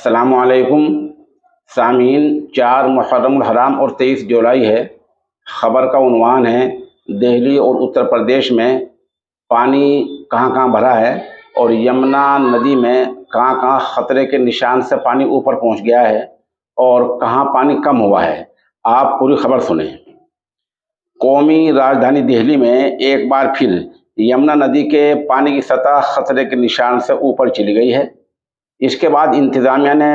अस्सलामु अलैकुम सामीन। 4 मुहर्रम हराम और 23 जुलाई है। ख़बर का उन्वान है दिल्ली और उत्तर प्रदेश में पानी कहाँ कहाँ भरा है और यमुना नदी में कहाँ कहाँ ख़तरे के निशान से पानी ऊपर पहुँच गया है और कहाँ पानी कम हुआ है। आप पूरी खबर सुनें। कौमी राजधानी दिल्ली में एक बार फिर यमुना नदी के पानी की सतह ख़तरे के निशान से ऊपर चली गई है। इसके बाद इंतज़ामिया ने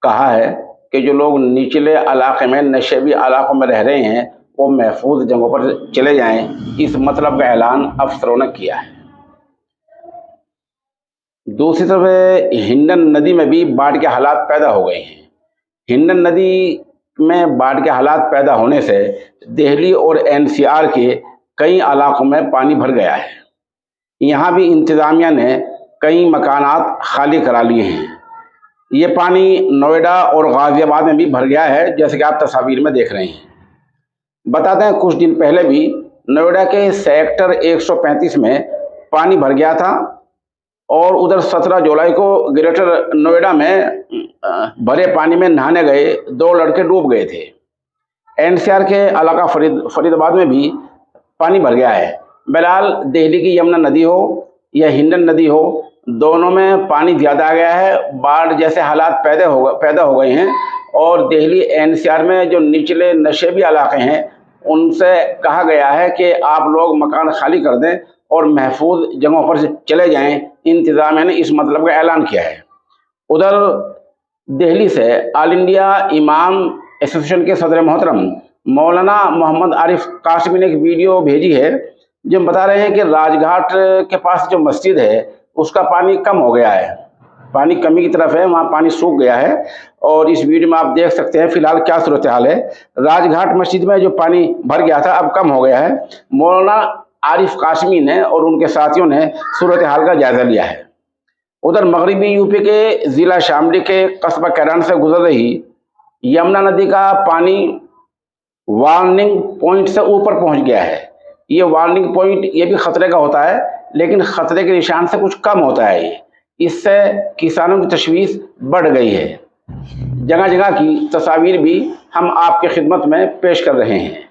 कहा है कि जो लोग निचले इलाके में नशेबी इलाकों में रह रहे हैं वो महफूज जगहों पर चले जाएं। इस मतलब का ऐलान अफसरों ने किया है। दूसरी तरफ हिंडन नदी में भी बाढ़ के हालात पैदा हो गए हैं। हिंडन नदी में बाढ़ के हालात पैदा होने से दिल्ली और एनसीआर के कई इलाकों में पानी भर गया है। यहाँ भी इंतज़ामिया ने कई मकानात खाली करा लिए हैं। ये पानी नोएडा और गाज़ियाबाद में भी भर गया है, जैसे कि आप तस्वीर में देख रहे हैं। बताते हैं कुछ दिन पहले भी नोएडा के सेक्टर 135 में पानी भर गया था और उधर 17 जुलाई को ग्रेटर नोएडा में भरे पानी में नहाने गए 2 लड़के डूब गए थे। एनसीआर के इलाका फरीदाबाद में भी पानी भर गया है। बहरहाल दिल्ली की यमुना नदी हो या हिंडन नदी हो, दोनों में पानी ज़्यादा आ गया है। बाढ़ जैसे हालात पैदा हो गए हैं और दिल्ली एनसीआर में जो निचले नशेबी इलाके हैं उनसे कहा गया है कि आप लोग मकान खाली कर दें और महफूज जगहों पर चले जाएं। इंतज़ामिया ने इस मतलब का ऐलान किया है। उधर दिल्ली से ऑल इंडिया इमाम एसोसिएशन के सदर मोहतरम मौलाना मोहम्मद आरिफ कासमी ने एक वीडियो भेजी है जो बता रहे हैं कि राजघाट के पास जो मस्जिद है उसका पानी कम हो गया है। पानी कमी की तरफ है, वहाँ पानी सूख गया है और इस वीडियो में आप देख सकते हैं फिलहाल क्या सूरत हाल है। राजघाट मस्जिद में जो पानी भर गया था अब कम हो गया है। मौलाना आरिफ कासमी ने और उनके साथियों ने सूरत हाल का जायजा लिया है। उधर मगरबी यूपी के ज़िला शामली के कस्बा कैरान से गुजर रही यमुना नदी का पानी वार्निंग पॉइंट से ऊपर पहुँच गया है। ये वार्निंग पॉइंट ये भी खतरे का होता है, लेकिन खतरे के निशान से कुछ कम होता है। इससे किसानों की तशवीश बढ़ गई है। जगह जगह की तस्वीर भी हम आपकी खिदमत में पेश कर रहे हैं।